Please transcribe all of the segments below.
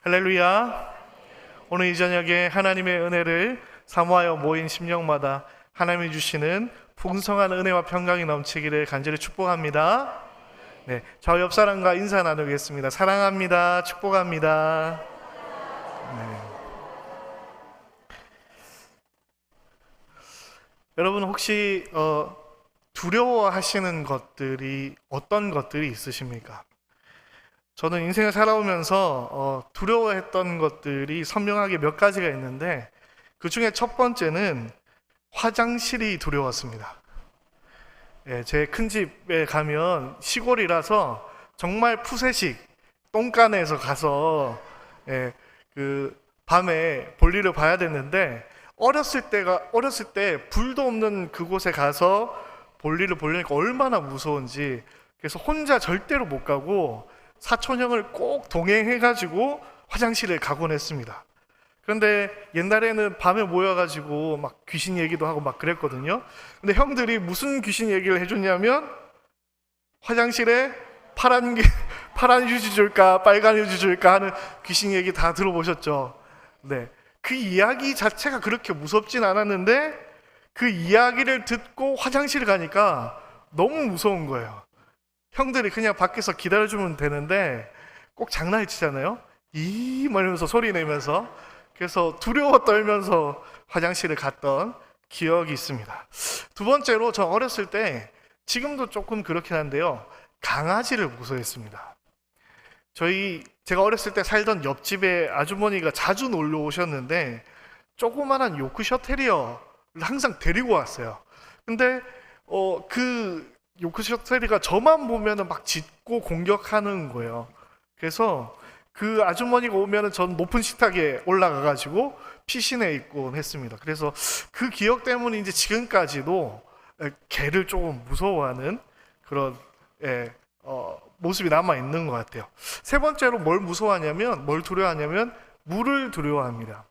할렐루야. 오늘 이 저녁에 하나님의 은혜를 사모하여 모인 심령마다 하나님이 주시는 풍성한 은혜와 평강이 넘치기를 간절히 축복합니다. 네, 저 옆 사람과 인사 나누겠습니다. 사랑합니다. 축복합니다. 네. 여러분 혹시 두려워하시는 것들이 어떤 것들이 있으십니까? 저는 인생을 살아오면서 두려워했던 것들이 선명하게 몇 가지가 있는데, 그 중에 첫 번째는 화장실이 두려웠습니다. 제 큰 집에 가면 시골이라서 정말 푸세식 똥간에서 가서 그 밤에 볼일을 봐야 됐는데, 어렸을 때 불도 없는 그곳에 가서 볼일을 보려니까 얼마나 무서운지, 그래서 혼자 절대로 못 가고 사촌형을 꼭 동행해가지고 화장실에 가곤 했습니다. 그런데 옛날에는 밤에 모여가지고 막 귀신 얘기도 하고 막 그랬거든요. 근데 형들이 무슨 귀신 얘기를 해줬냐면, 화장실에 파란 휴지 줄까 빨간 휴지 줄까 하는 귀신 얘기 다 들어보셨죠? 네, 그 이야기 자체가 그렇게 무섭진 않았는데 그 이야기를 듣고 화장실 가니까 너무 무서운 거예요. 형들이 그냥 밖에서 기다려주면 되는데 꼭 장난을 치잖아요. 이러면서 소리 내면서. 그래서 두려워 떨면서 화장실을 갔던 기억이 있습니다. 두 번째로, 저 어렸을 때, 지금도 조금 그렇긴 한데요, 강아지를 무서워했습니다. 제가 어렸을 때 살던 옆집에 아주머니가 자주 놀러 오셨는데 조그만한 요크셔 테리어를 항상 데리고 왔어요. 근데 그 요크셔 테리어가 저만 보면은 막 짖고 공격하는 거예요. 그래서 그 아주머니가 오면은 전 높은 식탁에 올라가가지고 피신해 있곤 했습니다. 그래서 그 기억 때문인지 지금까지도 개를 조금 무서워하는 그런 모습이 남아 있는 것 같아요. 세 번째로 뭘 두려워하냐면 물을 두려워합니다.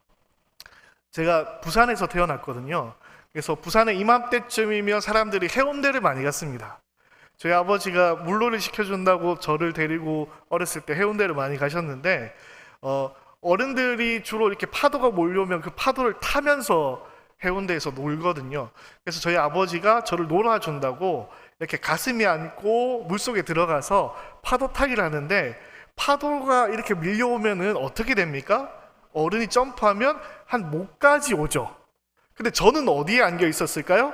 제가 부산에서 태어났거든요. 그래서 부산에 이맘때쯤이면 사람들이 해운대를 많이 갔습니다. 저희 아버지가 물놀이 시켜준다고 저를 데리고 어렸을 때 해운대를 많이 가셨는데, 어른들이 주로 이렇게 파도가 몰려오면 그 파도를 타면서 해운대에서 놀거든요. 그래서 저희 아버지가 저를 놀아준다고 이렇게 가슴이 안고 물속에 들어가서 파도 타기를 하는데, 파도가 이렇게 밀려오면은 어떻게 됩니까? 어른이 점프하면 한 목까지 오죠. 근데 저는 어디에 안겨 있었을까요?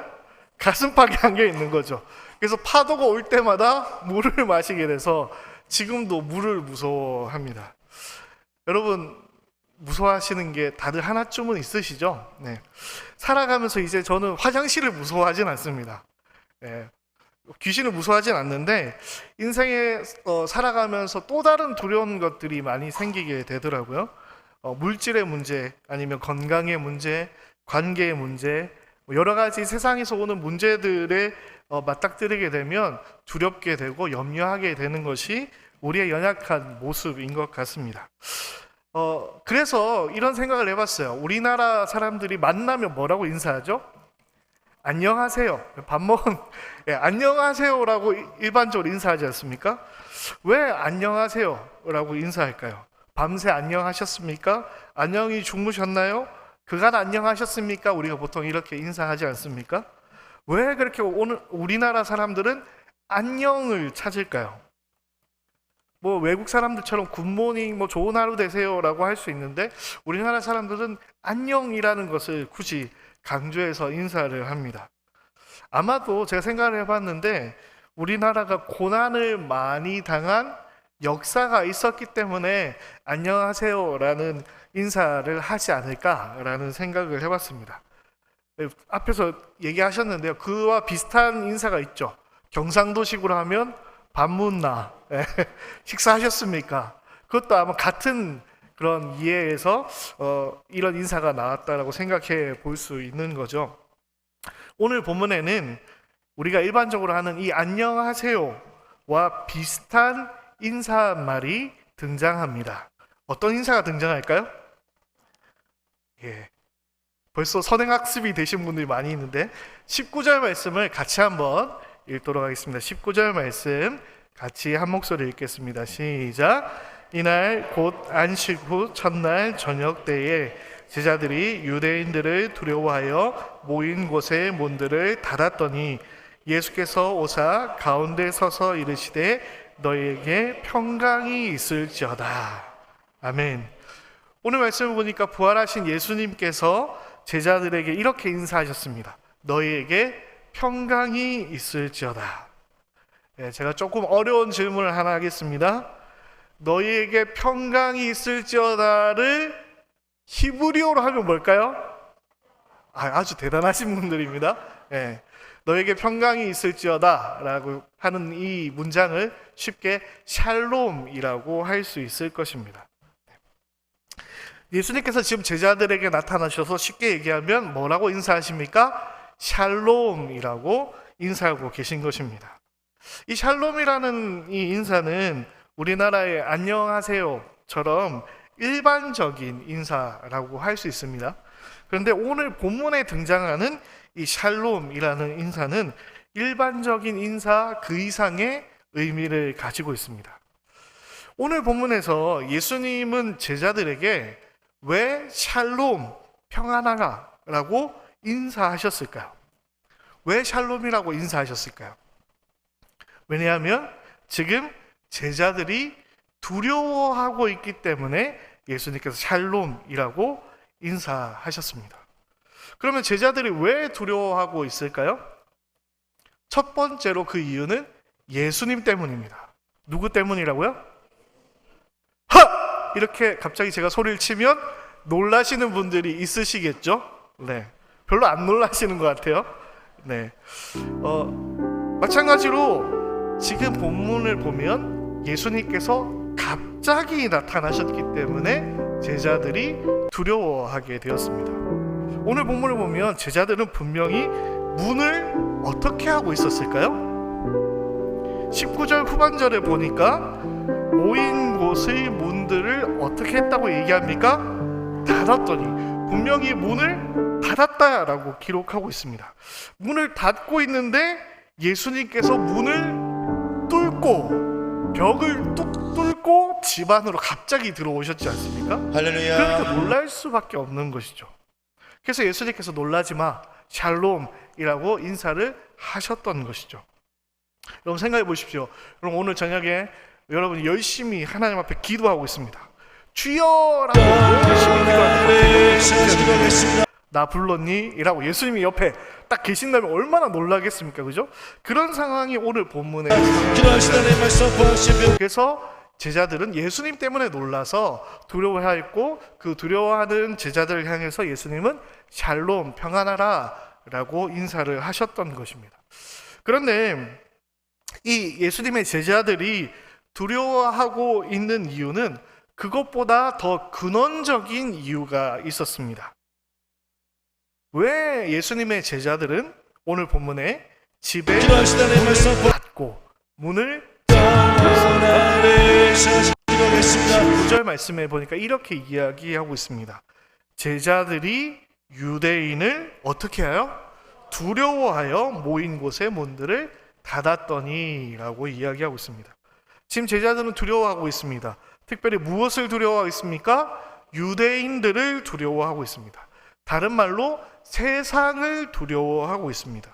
가슴팍에 안겨 있는 거죠. 그래서 파도가 올 때마다 물을 마시게 돼서 지금도 물을 무서워합니다. 여러분, 무서워하시는 게 다들 하나쯤은 있으시죠? 네. 살아가면서 이제 저는 화장실을 무서워하진 않습니다. 네. 귀신을 무서워하진 않는데, 인생에 살아가면서 또 다른 두려운 것들이 많이 생기게 되더라고요. 물질의 문제, 아니면 건강의 문제, 관계의 문제, 여러 가지 세상에서 오는 문제들에 맞닥뜨리게 되면 두렵게 되고 염려하게 되는 것이 우리의 연약한 모습인 것 같습니다. 그래서 이런 생각을 해봤어요. 우리나라 사람들이 만나면 뭐라고 인사하죠? 안녕하세요. 밥 먹은 안녕하세요라고 일반적으로 인사하지 않습니까? 왜 안녕하세요라고 인사할까요? 밤새 안녕하셨습니까? 안녕히 주무셨나요? 그간 안녕하셨습니까? 우리가 보통 이렇게 인사하지 않습니까? 왜 그렇게 오늘 우리나라 사람들은 안녕을 찾을까요? 뭐 외국 사람들처럼 굿모닝, 뭐 좋은 하루 되세요라고 할 수 있는데, 우리나라 사람들은 안녕이라는 것을 굳이 강조해서 인사를 합니다. 아마도 제가 생각을 해봤는데, 우리나라가 고난을 많이 당한 역사가 있었기 때문에 안녕하세요라는 인사를 하지 않을까라는 생각을 해봤습니다. 앞에서 얘기하셨는데요, 그와 비슷한 인사가 있죠. 경상도식으로 하면 밥문나, 식사하셨습니까? 그것도 아마 같은 그런 이해에서 이런 인사가 나왔다라고 생각해 볼 수 있는 거죠. 오늘 본문에는 우리가 일반적으로 하는 이 안녕하세요와 비슷한 인사말이 등장합니다. 어떤 인사가 등장할까요? 벌써 선행학습이 되신 분들이 많이 있는데 19절 말씀을 같이 한번 읽도록 하겠습니다. 19절 말씀 같이 한 목소리 읽겠습니다. 시작. 이날 곧 안식 후 첫날 저녁 때에 제자들이 유대인들을 두려워하여 모인 곳의 문들을 닫았더니 예수께서 오사 가운데 서서 이르시되 너희에게 평강이 있을지어다. 아멘. 오늘 말씀을 보니까 부활하신 예수님께서 제자들에게 이렇게 인사하셨습니다. 너희에게 평강이 있을지어다. 제가 조금 어려운 질문을 하나 하겠습니다. 너희에게 평강이 있을지어다를 히브리어로 하면 뭘까요? 아주 대단하신 분들입니다. 너에게 평강이 있을지어다 라고 하는 이 문장을 쉽게 샬롬이라고 할 수 있을 것입니다. 예수님께서 지금 제자들에게 나타나셔서 쉽게 얘기하면 뭐라고 인사하십니까? 샬롬이라고 인사하고 계신 것입니다. 이 샬롬이라는 이 인사는 우리나라의 안녕하세요처럼 일반적인 인사라고 할 수 있습니다. 그런데 오늘 본문에 등장하는 이 샬롬이라는 인사는 일반적인 인사 그 이상의 의미를 가지고 있습니다. 오늘 본문에서 예수님은 제자들에게 왜 샬롬, 평안하라 라고 인사하셨을까요? 왜 샬롬이라고 인사하셨을까요? 왜냐하면 지금 제자들이 두려워하고 있기 때문에 예수님께서 샬롬이라고 인사하셨습니다. 그러면 제자들이 왜 두려워하고 있을까요? 첫 번째로 그 이유는 예수님 때문입니다. 누구 때문이라고요? 하! 이렇게 갑자기 제가 소리를 치면 놀라시는 분들이 있으시겠죠? 네. 별로 안 놀라시는 것 같아요. 네. 마찬가지로 지금 본문을 보면 예수님께서 갑자기 나타나셨기 때문에 제자들이 두려워하게 되었습니다. 오늘 본문을 보면 제자들은 분명히 문을 어떻게 하고 있었을까요? 19절 후반절에 보니까 모인 곳의 문들을 어떻게 했다고 얘기합니까? 닫았더니 분명히 문을 닫았다라고 기록하고 있습니다. 문을 닫고 있는데 예수님께서 문을 뚫고 벽을 뚝 뚫고 집 안으로 갑자기 들어오셨지 않습니까? 할렐루야. 그러니까 놀랄 수밖에 없는 것이죠. 그래서 예수님께서 놀라지 마, 샬롬이라고 인사를 하셨던 것이죠. 여러분 생각해 보십시오. 여러분 오늘 저녁에 여러분이 열심히 하나님 앞에 기도하고 있습니다. 주여라고 열심히 기도하는 나 불렀니? 이라고 예수님이 옆에 딱 계신다면 얼마나 놀라겠습니까? 그죠? 그런 상황이 오늘 본문에 그래서 제자들은 예수님 때문에 놀라서 두려워하였고 그 두려워하는 제자들을 향해서 예수님은 샬롬, 평안하라 라고 인사를 하셨던 것입니다. 그런데 이 예수님의 제자들이 두려워하고 있는 이유는 그것보다 더 근원적인 이유가 있었습니다. 왜 예수님의 제자들은 오늘 본문에 집에 문을 닫고 문을 닫았습니까? 9절 말씀에 보니까 이렇게 이야기하고 있습니다. 제자들이 유대인을 어떻게 하여? 두려워하여 모인 곳의 문들을 닫았더니 라고 이야기하고 있습니다. 지금 제자들은 두려워하고 있습니다. 특별히 무엇을 두려워하고 있습니까? 유대인들을 두려워하고 있습니다. 다른 말로 세상을 두려워하고 있습니다.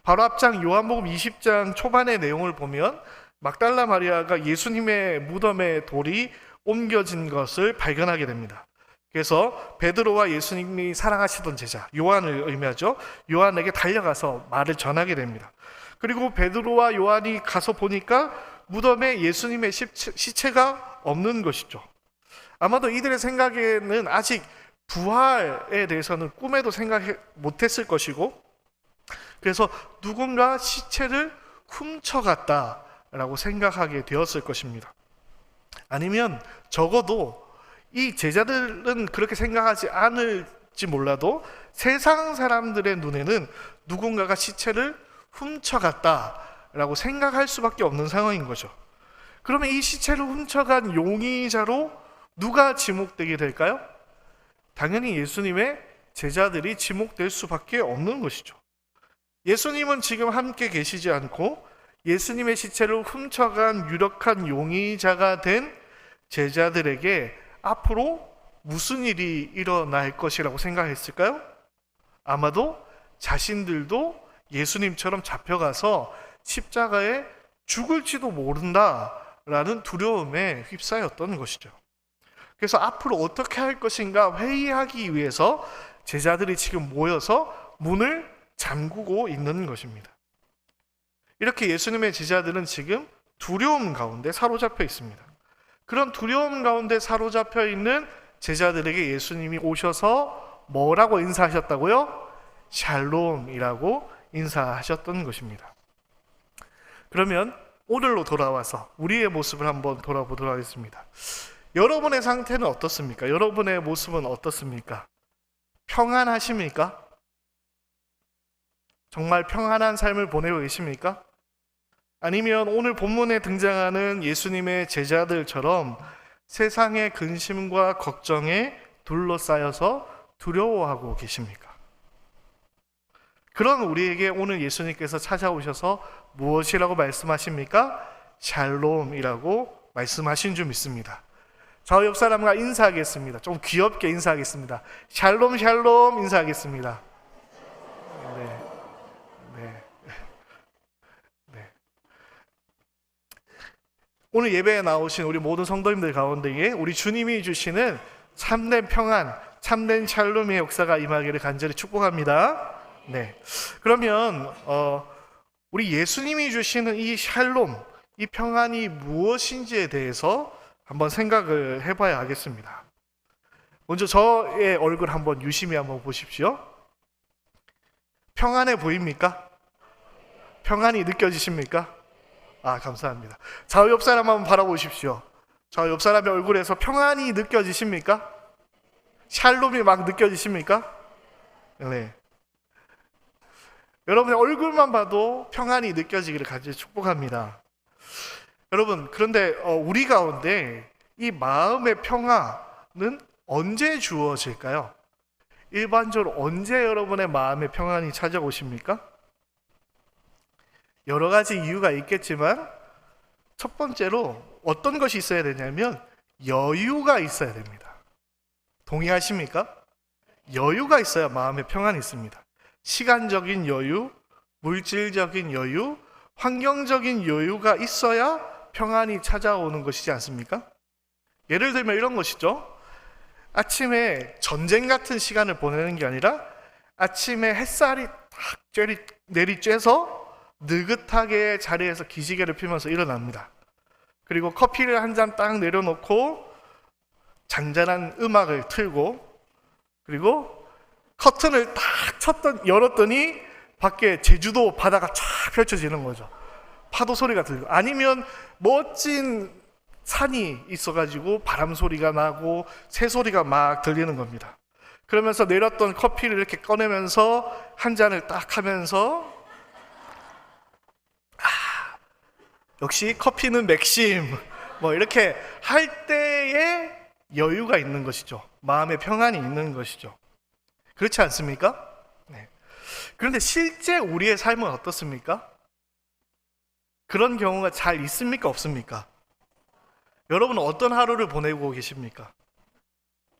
바로 앞장 요한복음 20장 초반의 내용을 보면 막달라 마리아가 예수님의 무덤에 돌이 옮겨진 것을 발견하게 됩니다. 그래서 베드로와 예수님이 사랑하시던 제자 요한을 의미하죠. 요한에게 달려가서 말을 전하게 됩니다. 그리고 베드로와 요한이 가서 보니까 무덤에 예수님의 시체가 없는 것이죠. 아마도 이들의 생각에는 아직 부활에 대해서는 꿈에도 생각 못했을 것이고, 그래서 누군가 시체를 훔쳐갔다라고 생각하게 되었을 것입니다. 아니면 적어도 이 제자들은 그렇게 생각하지 않을지 몰라도 세상 사람들의 눈에는 누군가가 시체를 훔쳐갔다라고 생각할 수밖에 없는 상황인 거죠. 그러면 이 시체를 훔쳐간 용의자로 누가 지목되게 될까요? 당연히 예수님의 제자들이 지목될 수밖에 없는 것이죠. 예수님은 지금 함께 계시지 않고 예수님의 시체를 훔쳐간 유력한 용의자가 된 제자들에게 앞으로 무슨 일이 일어날 것이라고 생각했을까요? 아마도 자신들도 예수님처럼 잡혀가서 십자가에 죽을지도 모른다라는 두려움에 휩싸였던 것이죠. 그래서 앞으로 어떻게 할 것인가 회의하기 위해서 제자들이 지금 모여서 문을 잠그고 있는 것입니다. 이렇게 예수님의 제자들은 지금 두려움 가운데 사로잡혀 있습니다. 그런 두려움 가운데 사로잡혀 있는 제자들에게 예수님이 오셔서 뭐라고 인사하셨다고요? 샬롬이라고 인사하셨던 것입니다. 그러면 오늘로 돌아와서 우리의 모습을 한번 돌아보도록 하겠습니다. 여러분의 상태는 어떻습니까? 여러분의 모습은 어떻습니까? 평안하십니까? 정말 평안한 삶을 보내고 계십니까? 아니면 오늘 본문에 등장하는 예수님의 제자들처럼 세상의 근심과 걱정에 둘러싸여서 두려워하고 계십니까? 그런 우리에게 오늘 예수님께서 찾아오셔서 무엇이라고 말씀하십니까? 샬롬이라고 말씀하신 줄 믿습니다. 저 옆 사람과 인사하겠습니다. 좀 귀엽게 인사하겠습니다. 샬롬 샬롬 인사하겠습니다. 네. 오늘 예배에 나오신 우리 모든 성도님들 가운데에 우리 주님이 주시는 참된 평안, 참된 샬롬의 역사가 임하기를 간절히 축복합니다. 네. 그러면 우리 예수님이 주시는 이 샬롬, 이 평안이 무엇인지에 대해서 한번 생각을 해봐야 하겠습니다. 먼저 저의 얼굴 한번 유심히 한번 보십시오. 평안해 보입니까? 평안이 느껴지십니까? 아, 감사합니다. 좌우 옆 사람 한번 바라보십시오. 좌우 옆 사람의 얼굴에서 평안이 느껴지십니까? 샬롬이 막 느껴지십니까? 네. 여러분의 얼굴만 봐도 평안이 느껴지기를 간절히 축복합니다. 여러분, 그런데 우리 가운데 이 마음의 평안은 언제 주어질까요? 일반적으로 언제 여러분의 마음의 평안이 찾아오십니까? 여러 가지 이유가 있겠지만 첫 번째로 어떤 것이 있어야 되냐면 여유가 있어야 됩니다. 동의하십니까? 여유가 있어야 마음의 평안이 있습니다. 시간적인 여유, 물질적인 여유, 환경적인 여유가 있어야 평안이 찾아오는 것이지 않습니까? 예를 들면 이런 것이죠. 아침에 전쟁 같은 시간을 보내는 게 아니라 아침에 햇살이 딱 내리쬐서 느긋하게 자리에서 기지개를 피면서 일어납니다. 그리고 커피를 한 잔 딱 내려놓고 잔잔한 음악을 틀고 그리고 커튼을 딱 열었더니 밖에 제주도 바다가 쫙 펼쳐지는 거죠. 파도 소리가 들고 아니면 멋진 산이 있어가지고 바람 소리가 나고 새 소리가 막 들리는 겁니다. 그러면서 내렸던 커피를 이렇게 꺼내면서 한 잔을 딱 하면서 역시 커피는 맥심 뭐 이렇게 할 때에 여유가 있는 것이죠. 마음의 평안이 있는 것이죠. 그렇지 않습니까? 네. 그런데 실제 우리의 삶은 어떻습니까? 그런 경우가 잘 있습니까? 없습니까? 여러분은 어떤 하루를 보내고 계십니까?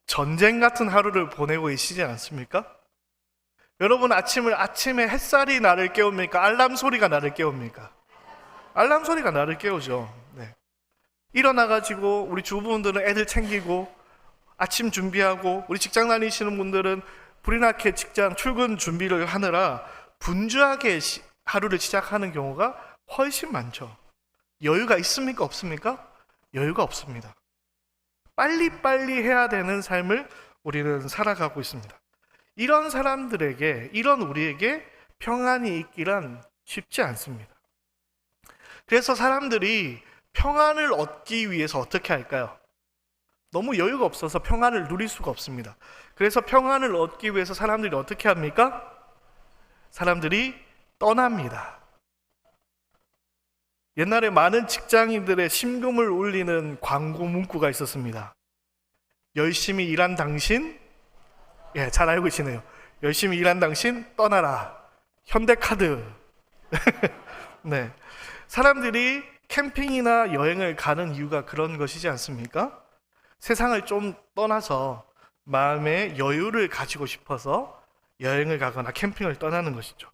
전쟁 같은 하루를 보내고 계시지 않습니까? 여러분 아침에 햇살이 나를 깨웁니까? 알람 소리가 나를 깨웁니까? 알람 소리가 나를 깨우죠. 네. 일어나가지고 우리 주부분들은 애들 챙기고 아침 준비하고 우리 직장 다니시는 분들은 불이 나게 직장 출근 준비를 하느라 분주하게 하루를 시작하는 경우가 훨씬 많죠. 여유가 있습니까? 없습니까? 여유가 없습니다. 빨리빨리 해야 되는 삶을 우리는 살아가고 있습니다. 이런 사람들에게, 이런 우리에게 평안이 있기란 쉽지 않습니다. 그래서 사람들이 평안을 얻기 위해서 어떻게 할까요? 너무 여유가 없어서 평안을 누릴 수가 없습니다. 그래서 평안을 얻기 위해서 사람들이 어떻게 합니까? 사람들이 떠납니다. 옛날에 많은 직장인들의 심금을 울리는 광고 문구가 있었습니다. 열심히 일한 당신, 잘 알고 계시네요. 열심히 일한 당신 떠나라. 현대카드. 네. 사람들이 캠핑이나 여행을 가는 이유가 그런 것이지 않습니까? 세상을 좀 떠나서 마음의 여유를 가지고 싶어서 여행을 가거나 캠핑을 떠나는 것이죠.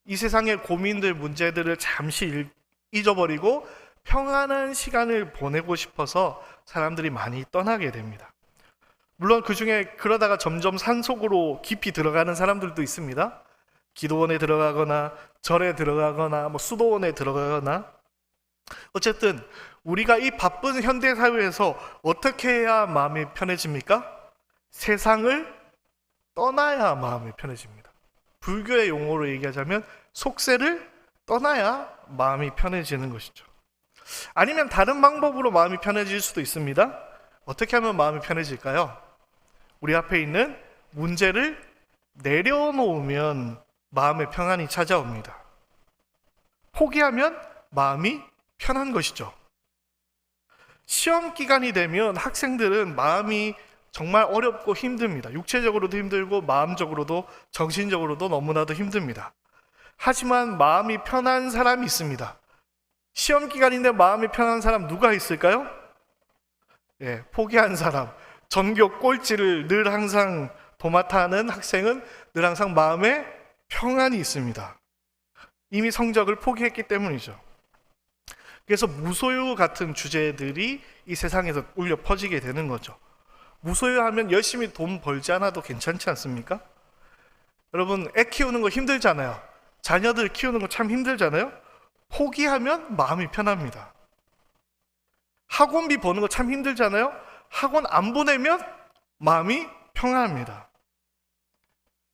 이 세상의 고민들, 문제들을 잠시 잊어버리고 평안한 시간을 보내고 싶어서 사람들이 많이 떠나게 됩니다. 물론 그 중에 그러다가 점점 산속으로 깊이 들어가는 사람들도 있습니다. 기도원에 들어가거나 절에 들어가거나 수도원에 들어가거나, 어쨌든 우리가 이 바쁜 현대 사회에서 어떻게 해야 마음이 편해집니까? 세상을 떠나야 마음이 편해집니다. 불교의 용어로 얘기하자면 속세를 떠나야 마음이 편해지는 것이죠. 아니면 다른 방법으로 마음이 편해질 수도 있습니다. 어떻게 하면 마음이 편해질까요? 우리 앞에 있는 문제를 내려놓으면 마음의 평안이 찾아옵니다. 포기하면 마음이 편한 것이죠. 시험 기간이 되면 학생들은 마음이 정말 어렵고 힘듭니다. 육체적으로도 힘들고 마음적으로도 정신적으로도 너무나도 힘듭니다. 하지만 마음이 편한 사람이 있습니다. 시험 기간인데 마음이 편한 사람 누가 있을까요? 포기한 사람, 전교 꼴찌를 늘 항상 도맡아 하는 학생은 늘 항상 마음에 평안이 있습니다. 이미 성적을 포기했기 때문이죠. 그래서 무소유 같은 주제들이 이 세상에서 울려 퍼지게 되는 거죠. 무소유하면 열심히 돈 벌지 않아도 괜찮지 않습니까? 여러분, 애 키우는 거 힘들잖아요. 자녀들 키우는 거 참 힘들잖아요. 포기하면 마음이 편합니다. 학원비 버는 거 참 힘들잖아요. 학원 안 보내면 마음이 평안합니다.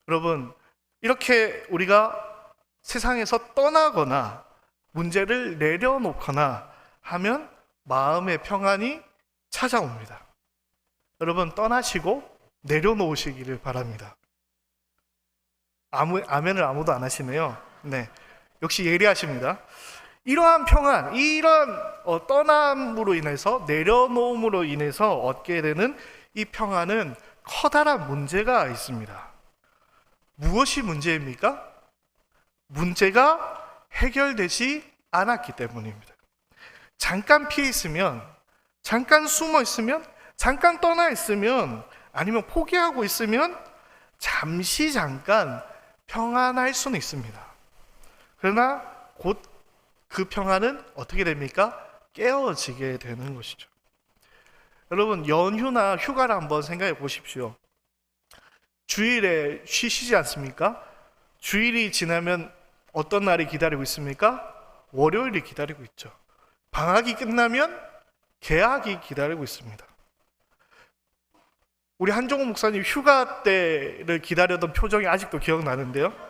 여러분, 이렇게 우리가 세상에서 떠나거나 문제를 내려놓거나 하면 마음의 평안이 찾아옵니다. 여러분, 떠나시고 내려놓으시기를 바랍니다. 아멘을 아무도 안 하시네요. 네, 역시 예리하십니다. 이러한 평안, 이런 떠남으로 인해서, 내려놓음으로 인해서 얻게 되는 이 평안은 커다란 문제가 있습니다. 무엇이 문제입니까? 문제가 해결되지 않았기 때문입니다. 잠깐 피해 있으면, 잠깐 숨어 있으면, 잠깐 떠나 있으면, 아니면 포기하고 있으면 잠깐 평안할 수는 있습니다. 그러나 곧 그 평안은 어떻게 됩니까? 깨어지게 되는 것이죠. 여러분, 연휴나 휴가를 한번 생각해 보십시오. 주일에 쉬시지 않습니까? 주일이 지나면 어떤 날이 기다리고 있습니까? 월요일이 기다리고 있죠. 방학이 끝나면 개학이 기다리고 있습니다. 우리 한종호 목사님 휴가 때를 기다렸던 표정이 아직도 기억나는데요.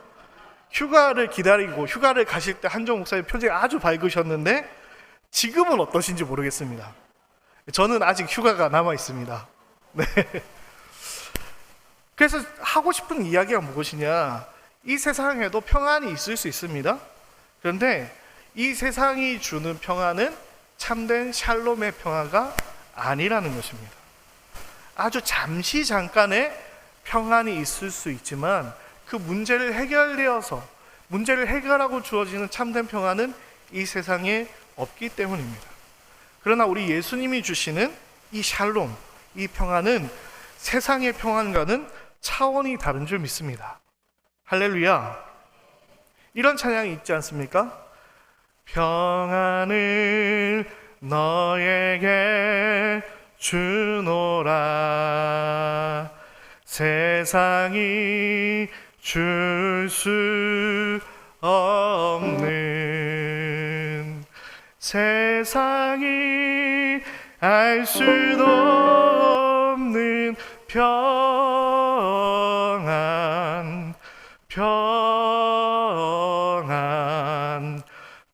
휴가를 기다리고 휴가를 가실 때 한종호 목사님 표정이 아주 밝으셨는데 지금은 어떠신지 모르겠습니다. 저는 아직 휴가가 남아 있습니다. 네. 그래서 하고 싶은 이야기가 무엇이냐? 이 세상에도 평안이 있을 수 있습니다. 그런데 이 세상이 주는 평안은 참된 샬롬의 평화가 아니라는 것입니다. 아주 잠시 잠깐의 평안이 있을 수 있지만 그 문제를 해결하고 주어지는 참된 평안은 이 세상에 없기 때문입니다. 그러나 우리 예수님이 주시는 이 샬롬, 이 평안은 세상의 평안과는 차원이 다른 줄 믿습니다. 할렐루야. 이런 찬양이 있지 않습니까? 평안을 너에게 주노라. 세상이 줄 수 없는, 세상이 알 수도 없는 평안, 평안,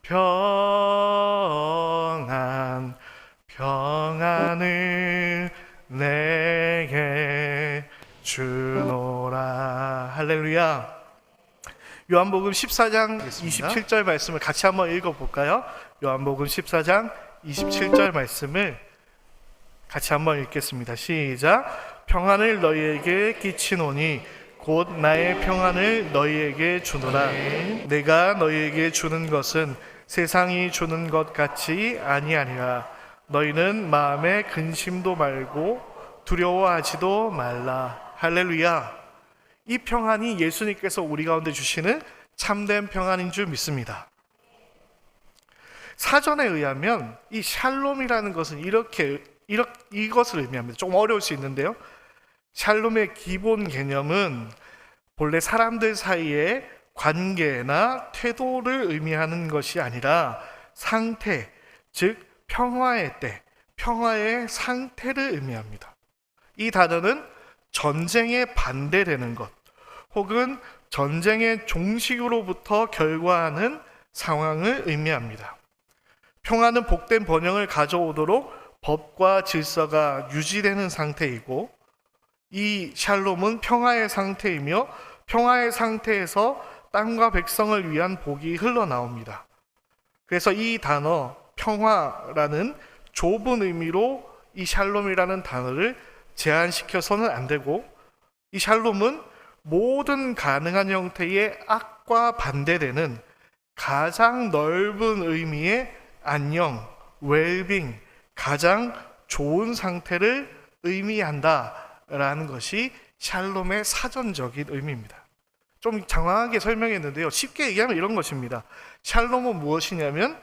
평안, 평안을 내게 주노라. 할렐루야. 요한복음 14장 27절 말씀을 같이 한번 읽어볼까요? 요한복음 14장 27절 말씀을 같이 한번 읽겠습니다. 시작. 평안을 너희에게 끼치노니 곧 나의 평안을 너희에게 주노라. 내가 너희에게 주는 것은 세상이 주는 것 같이 아니하니라. 너희는 마음에 근심도 말고 두려워하지도 말라. 할렐루야. 이 평안이 예수님께서 우리 가운데 주시는 참된 평안인 줄 믿습니다. 사전에 의하면 이 샬롬이라는 것은 이것을 의미합니다. 조금 어려울 수 있는데요. 샬롬의 기본 개념은 본래 사람들 사이의 관계나 태도를 의미하는 것이 아니라 상태, 즉 평화의 때, 평화의 상태를 의미합니다. 이 단어는 전쟁에 반대되는 것, 혹은 전쟁의 종식으로부터 결과하는 상황을 의미합니다. 평화는 복된 번영을 가져오도록 법과 질서가 유지되는 상태이고, 이 샬롬은 평화의 상태이며 평화의 상태에서 땅과 백성을 위한 복이 흘러나옵니다. 그래서 이 단어 평화라는 좁은 의미로 이 샬롬이라는 단어를 제한시켜서는 안 되고, 이 샬롬은 모든 가능한 형태의 악과 반대되는 가장 넓은 의미의 안녕, 웰빙, 가장 좋은 상태를 의미한다라는 것이 샬롬의 사전적인 의미입니다. 좀 장황하게 설명했는데요. 쉽게 얘기하면 이런 것입니다. 샬롬은 무엇이냐면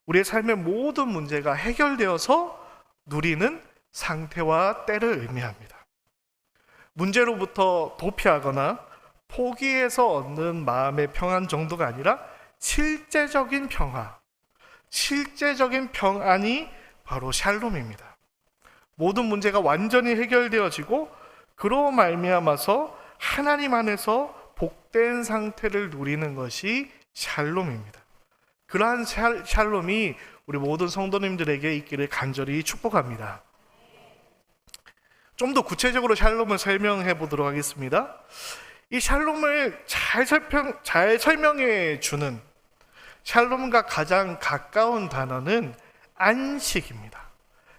우리의 삶의 모든 문제가 해결되어서 누리는 상태와 때를 의미합니다. 문제로부터 도피하거나 포기해서 얻는 마음의 평안 정도가 아니라 실제적인 평화, 실제적인 평안이 바로 샬롬입니다. 모든 문제가 완전히 해결되어지고 그로 말미암아서 하나님 안에서 복된 상태를 누리는 것이 샬롬입니다. 그러한 샬롬이 우리 모든 성도님들에게 있기를 간절히 축복합니다. 좀 더 구체적으로 샬롬을 설명해 보도록 하겠습니다. 이 샬롬을 잘 설명해 주는, 샬롬과 가장 가까운 단어는 안식입니다.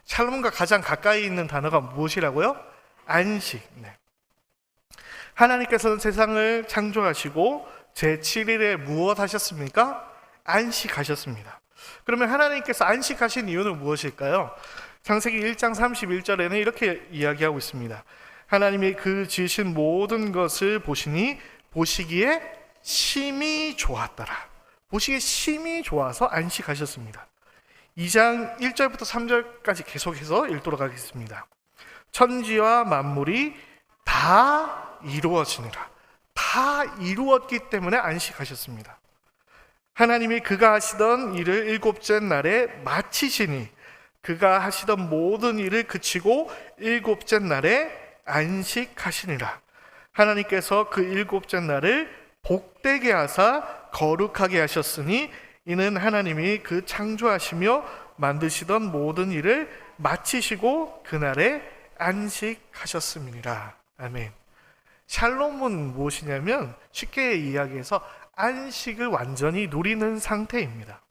샬롬과 가장 가까이 있는 단어가 무엇이라고요? 안식. 네. 하나님께서는 세상을 창조하시고 제7일에 무엇 하셨습니까? 안식하셨습니다. 그러면 하나님께서 안식하신 이유는 무엇일까요? 창세기 1장 31절에는 이렇게 이야기하고 있습니다. 하나님이 그 지으신 모든 것을 보시니 보시기에 심히 좋았더라. 보시기에 심히 좋아서 안식하셨습니다. 2장 1절부터 3절까지 계속해서 읽도록 하겠습니다. 천지와 만물이 다 이루어지느라, 다 이루었기 때문에 안식하셨습니다. 하나님이 그가 하시던 일을 일곱째 날에 마치시니 그가 하시던 모든 일을 그치고 일곱째 날에 안식하시니라. 하나님께서 그 일곱째 날을 복되게 하사 거룩하게 하셨으니 이는 하나님이 그 창조하시며 만드시던 모든 일을 마치시고 그날에 안식하셨음이니라. 아멘. 샬롬은 무엇이냐면 쉽게 이야기해서 안식을 완전히 누리는 상태입니다.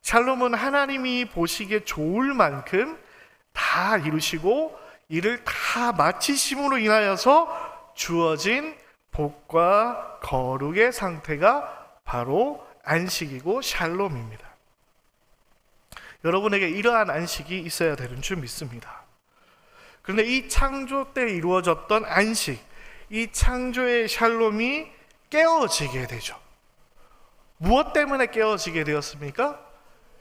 샬롬은 하나님이 보시기에 좋을 만큼 다 이루시고 이를 다 마치심으로 인하여서 주어진 복과 거룩의 상태가 바로 안식이고 샬롬입니다. 여러분에게 이러한 안식이 있어야 되는 줄 믿습니다. 그런데 이 창조 때 이루어졌던 안식, 이 창조의 샬롬이 깨어지게 되죠. 무엇 때문에 깨어지게 되었습니까?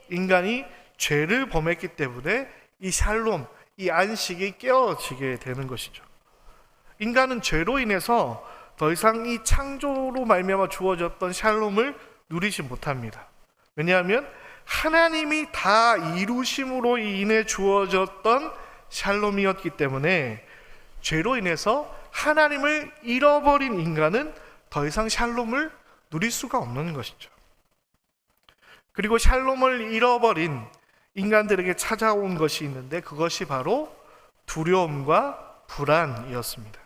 인간이 죄를 범했기 때문에 이 샬롬, 이 안식이 깨어지게 되는 것이죠. 인간은 죄로 인해서 더 이상 이 창조로 말미암아 주어졌던 샬롬을 누리지 못합니다. 왜냐하면 하나님이 다 이루심으로 인해 주어졌던 샬롬이었기 때문에 죄로 인해서 하나님을 잃어버린 인간은 더 이상 샬롬을 누릴 수가 없는 것이죠. 그리고 샬롬을 잃어버린 인간들에게 찾아온 것이 있는데 그것이 바로 두려움과 불안이었습니다.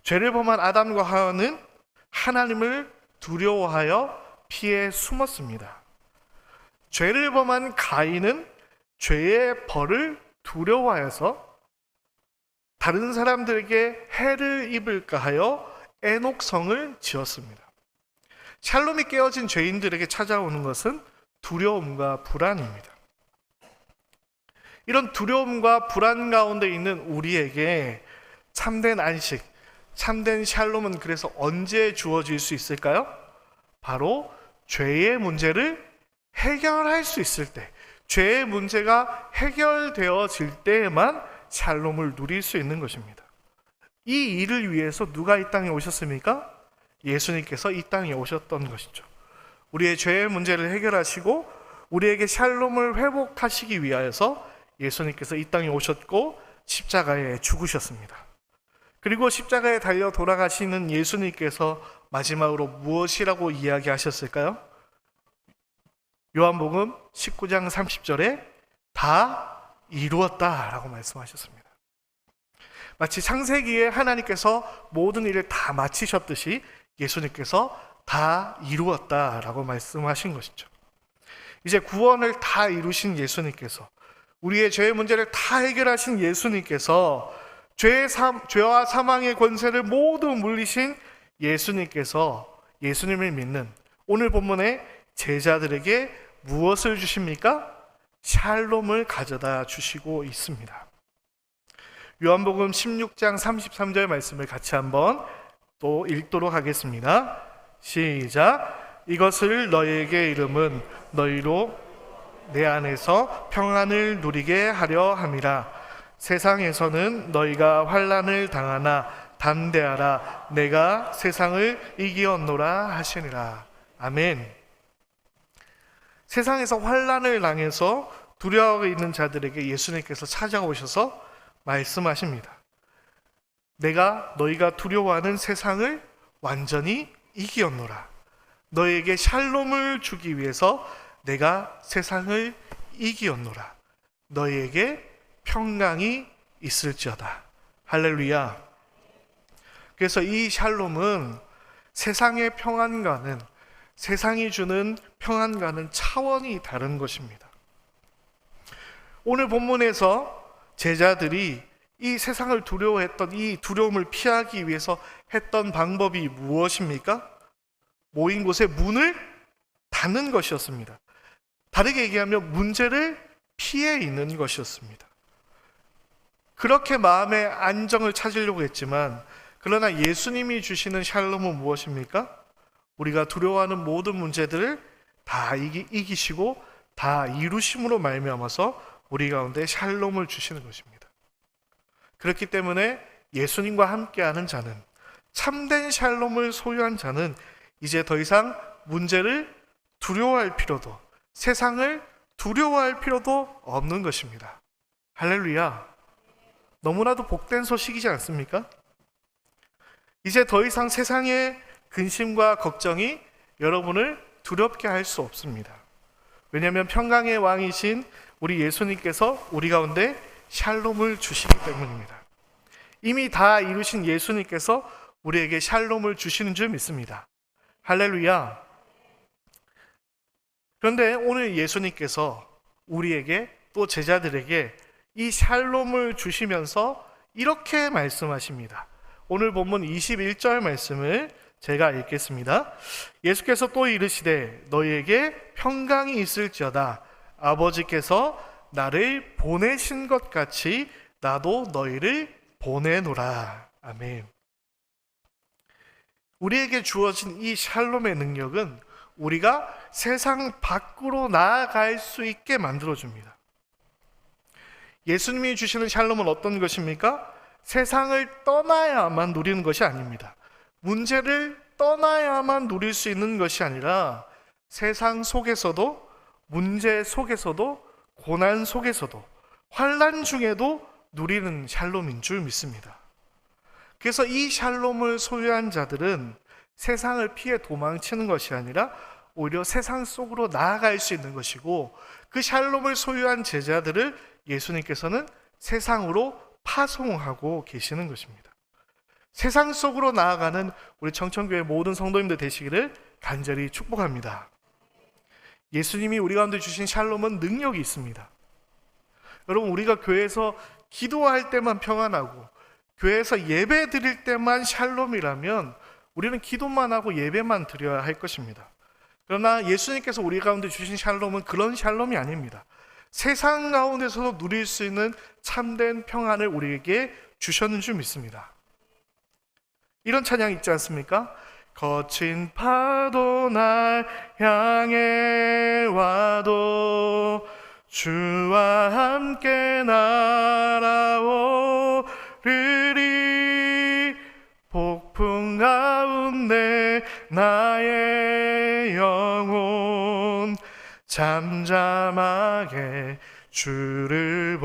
죄를 범한 아담과 하와는 하나님을 두려워하여 피해 숨었습니다. 죄를 범한 가인은 죄의 벌을 두려워해서 다른 사람들에게 해를 입을까 하여 에녹성을 지었습니다. 샬롬이 깨어진 죄인들에게 찾아오는 것은 두려움과 불안입니다. 이런 두려움과 불안 가운데 있는 우리에게 참된 안식, 참된 샬롬은 그래서 언제 주어질 수 있을까요? 바로 죄의 문제를 해결할 수 있을 때, 죄의 문제가 해결되어질 때에만 샬롬을 누릴 수 있는 것입니다. 이 일을 위해서 누가 이 땅에 오셨습니까? 예수님께서 이 땅에 오셨던 것이죠. 우리의 죄의 문제를 해결하시고 우리에게 샬롬을 회복하시기 위하여서 예수님께서 이 땅에 오셨고 십자가에 죽으셨습니다. 그리고 십자가에 달려 돌아가시는 예수님께서 마지막으로 무엇이라고 이야기하셨을까요? 요한복음 19장 30절에 다 이루었다 라고 말씀하셨습니다. 마치 창세기에 하나님께서 모든 일을 다 마치셨듯이 예수님께서 다 이루었다 라고 말씀하신 것이죠. 이제 구원을 다 이루신 예수님께서, 우리의 죄의 문제를 다 해결하신 예수님께서, 죄와 사망의 권세를 모두 물리신 예수님께서, 예수님을 믿는 오늘 본문의 제자들에게 무엇을 주십니까? 샬롬을 가져다 주시고 있습니다. 요한복음 16장 33절 말씀을 같이 한번 또 읽도록 하겠습니다. 시작. 이것을 너희에게 이름은 너희로 내 안에서 평안을 누리게 하려 함이라. 세상에서는 너희가 환난을 당하나 담대하라. 내가 세상을 이기었노라 하시니라. 아멘. 세상에서 환난을 당해서 두려워하고 있는 자들에게 예수님께서 찾아오셔서 말씀하십니다. 내가 너희가 두려워하는 세상을 완전히 이기었노라. 너희에게 샬롬을 주기 위해서 내가 세상을 이기었노라. 너희에게 평강이 있을지어다. 할렐루야. 그래서 이 샬롬은 세상의 평안과는, 세상이 주는 평안과는 차원이 다른 것입니다. 오늘 본문에서 제자들이 이 세상을 두려워했던 이 두려움을 피하기 위해서 했던 방법이 무엇입니까? 모인 곳에 문을 닫는 것이었습니다. 다르게 얘기하면 문제를 피해 있는 것이었습니다. 그렇게 마음의 안정을 찾으려고 했지만, 그러나 예수님이 주시는 샬롬은 무엇입니까? 우리가 두려워하는 모든 문제들을 다 이기시고 다 이루심으로 말미암아서 우리 가운데 샬롬을 주시는 것입니다. 그렇기 때문에 예수님과 함께하는 자는, 참된 샬롬을 소유한 자는 이제 더 이상 문제를 두려워할 필요도, 세상을 두려워할 필요도 없는 것입니다. 할렐루야. 너무나도 복된 소식이지 않습니까? 이제 더 이상 세상의 근심과 걱정이 여러분을 두렵게 할 수 없습니다. 왜냐하면 평강의 왕이신 우리 예수님께서 우리 가운데 샬롬을 주시기 때문입니다. 이미 다 이루신 예수님께서 우리에게 샬롬을 주시는 줄 믿습니다. 할렐루야. 그런데 오늘 예수님께서 우리에게, 또 제자들에게 이 샬롬을 주시면서 이렇게 말씀하십니다. 오늘 본문 21절 말씀을 제가 읽겠습니다. 예수께서 또 이르시되 너희에게 평강이 있을지어다. 아버지께서 나를 보내신 것 같이 나도 너희를 보내노라. 아멘. 우리에게 주어진 이 샬롬의 능력은 우리가 세상 밖으로 나아갈 수 있게 만들어줍니다. 예수님이 주시는 샬롬은 어떤 것입니까? 세상을 떠나야만 누리는 것이 아닙니다. 문제를 떠나야만 누릴 수 있는 것이 아니라 세상 속에서도, 문제 속에서도, 고난 속에서도, 환난 중에도 누리는 샬롬인 줄 믿습니다. 그래서 이 샬롬을 소유한 자들은 세상을 피해 도망치는 것이 아니라 오히려 세상 속으로 나아갈 수 있는 것이고, 그 샬롬을 소유한 제자들을 예수님께서는 세상으로 파송하고 계시는 것입니다. 세상 속으로 나아가는 우리 청천교회 모든 성도님들 되시기를 간절히 축복합니다. 예수님이 우리 가운데 주신 샬롬은 능력이 있습니다. 여러분, 우리가 교회에서 기도할 때만 평안하고 교회에서 예배 드릴 때만 샬롬이라면 우리는 기도만 하고 예배만 드려야 할 것입니다. 그러나 예수님께서 우리 가운데 주신 샬롬은 그런 샬롬이 아닙니다. 세상 가운데서도 누릴 수 있는 참된 평안을 우리에게 주셨는 줄 믿습니다. 이런 찬양 있지 않습니까? 거친 파도 날 향해 와도 주와 함께 날아오르리. 폭풍 가운데 나의 영혼 잠잠하게 주를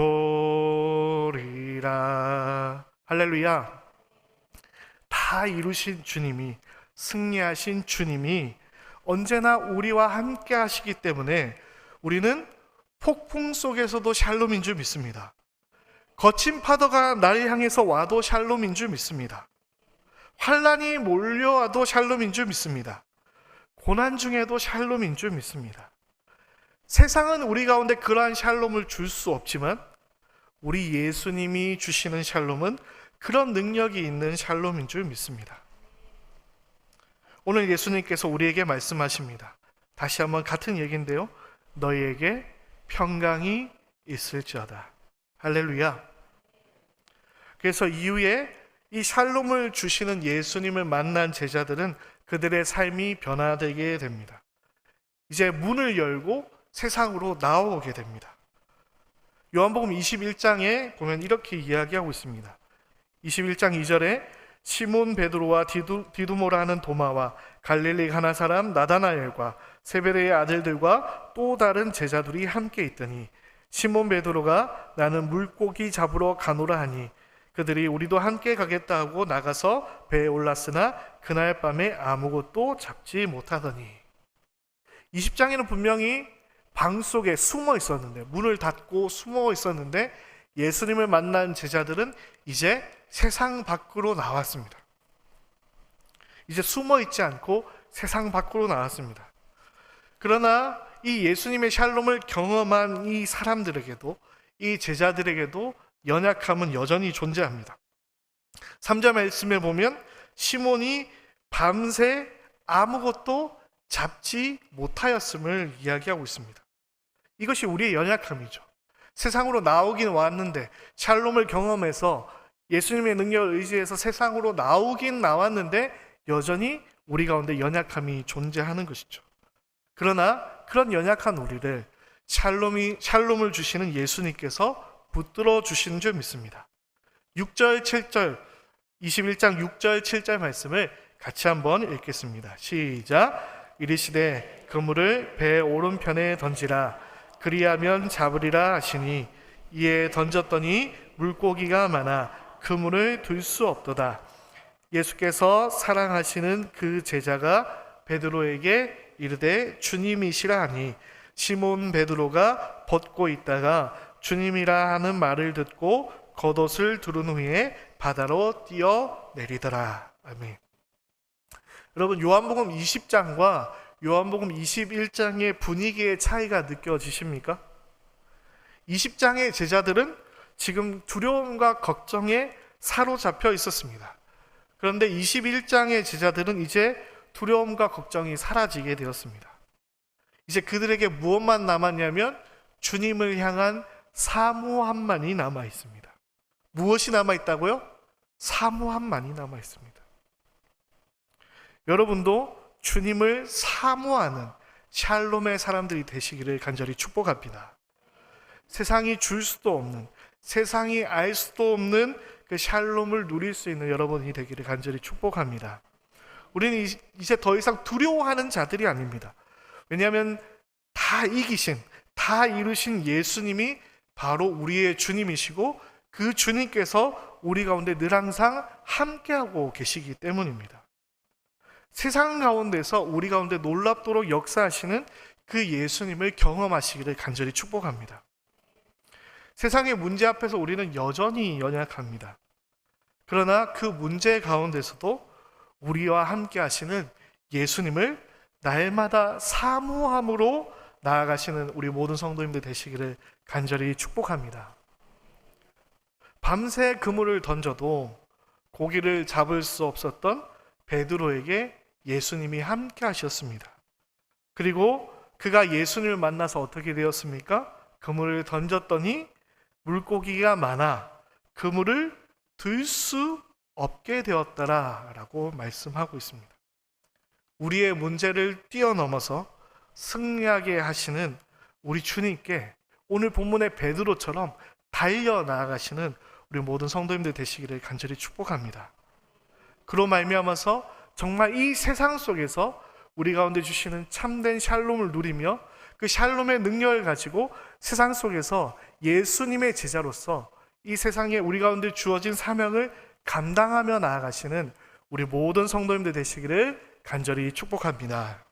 보리라. 할렐루야. 다 이루신 주님이, 승리하신 주님이 언제나 우리와 함께 하시기 때문에 우리는 폭풍 속에서도 샬롬인 줄 믿습니다. 거친 파도가 나를 향해서 와도 샬롬인 줄 믿습니다. 환난이 몰려와도 샬롬인 줄 믿습니다. 고난 중에도 샬롬인 줄 믿습니다. 세상은 우리 가운데 그러한 샬롬을 줄 수 없지만 우리 예수님이 주시는 샬롬은 그런 능력이 있는 샬롬인 줄 믿습니다. 오늘 예수님께서 우리에게 말씀하십니다. 다시 한번 같은 얘기인데요. 너희에게 평강이 있을지어다. 할렐루야. 그래서 이후에 이 샬롬을 주시는 예수님을 만난 제자들은 그들의 삶이 변화되게 됩니다. 이제 문을 열고 세상으로 나오게 됩니다. 요한복음 21장에 보면 이렇게 이야기하고 있습니다. 21장 2절에 시몬 베드로와 디두모라 하는 도마와 갈릴리 가나 사람 나다나엘과 세베대의 아들들과 또 다른 제자들이 함께 있더니 시몬 베드로가 나는 물고기 잡으러 가노라 하니 그들이 우리도 함께 가겠다 하고 나가서 배에 올랐으나 그날 밤에 아무것도 잡지 못하더니. 20장에는 분명히 방 속에 숨어 있었는데, 문을 닫고 숨어 있었는데 예수님을 만난 제자들은 이제 세상 밖으로 나왔습니다. 이제 숨어 있지 않고 세상 밖으로 나왔습니다. 그러나 이 예수님의 샬롬을 경험한 이 사람들에게도, 이 제자들에게도 연약함은 여전히 존재합니다. 3절 말씀에 보면 시몬이 밤새 아무것도 잡지 못하였음을 이야기하고 있습니다. 이것이 우리의 연약함이죠. 세상으로 나오긴 왔는데, 샬롬을 경험해서 예수님의 능력을 의지해서 세상으로 나오긴 나왔는데 여전히 우리 가운데 연약함이 존재하는 것이죠. 그러나 그런 연약한 우리를 샬롬을 주시는 예수님께서 붙들어 주시는 줄 믿습니다. 6절 7절 21장 6절 7절 말씀을 같이 한번 읽겠습니다. 시작. 이르시되 그물을 배 오른편에 던지라. 그리하면 잡으리라 하시니 이에 던졌더니 물고기가 많아 그물을 들 수 없도다. 예수께서 사랑하시는 그 제자가 베드로에게 이르되 주님이시라 하니 시몬 베드로가 벗고 있다가 주님이라 하는 말을 듣고 겉옷을 두른 후에 바다로 뛰어내리더라. 아멘. 여러분, 요한복음 20장과 요한복음 21장의 분위기의 차이가 느껴지십니까? 20장의 제자들은 지금 두려움과 걱정에 사로잡혀 있었습니다. 그런데 21장의 제자들은 이제 두려움과 걱정이 사라지게 되었습니다. 이제 그들에게 무엇만 남았냐면 주님을 향한 사모함만이 남아 있습니다. 무엇이 남아 있다고요? 사모함만이 남아 있습니다. 여러분도 주님을 사모하는 샬롬의 사람들이 되시기를 간절히 축복합니다. 세상이 줄 수도 없는, 세상이 알 수도 없는 그 샬롬을 누릴 수 있는 여러분이 되기를 간절히 축복합니다. 우리는 이제 더 이상 두려워하는 자들이 아닙니다. 왜냐하면 다 이기신, 다 이루신 예수님이 바로 우리의 주님이시고 그 주님께서 우리 가운데 늘 항상 함께하고 계시기 때문입니다. 세상 가운데서 우리 가운데 놀랍도록 역사하시는 그 예수님을 경험하시기를 간절히 축복합니다. 세상의 문제 앞에서 우리는 여전히 연약합니다. 그러나 그 문제 가운데서도 우리와 함께 하시는 예수님을 날마다 사모함으로 나아가시는 우리 모든 성도님들 되시기를 간절히 축복합니다. 밤새 그물을 던져도 고기를 잡을 수 없었던 베드로에게 예수님이 함께 하셨습니다. 그리고 그가 예수님을 만나서 어떻게 되었습니까? 그물을 던졌더니 물고기가 많아 그물을 들 수 없게 되었더라 라고 말씀하고 있습니다. 우리의 문제를 뛰어넘어서 승리하게 하시는 우리 주님께 오늘 본문의 베드로처럼 달려나가시는 우리 모든 성도님들 되시기를 간절히 축복합니다. 그로 말미암아서 정말 이 세상 속에서 우리 가운데 주시는 참된 샬롬을 누리며 그 샬롬의 능력을 가지고 세상 속에서 예수님의 제자로서 이 세상에 우리 가운데 주어진 사명을 감당하며 나아가시는 우리 모든 성도님들 되시기를 간절히 축복합니다.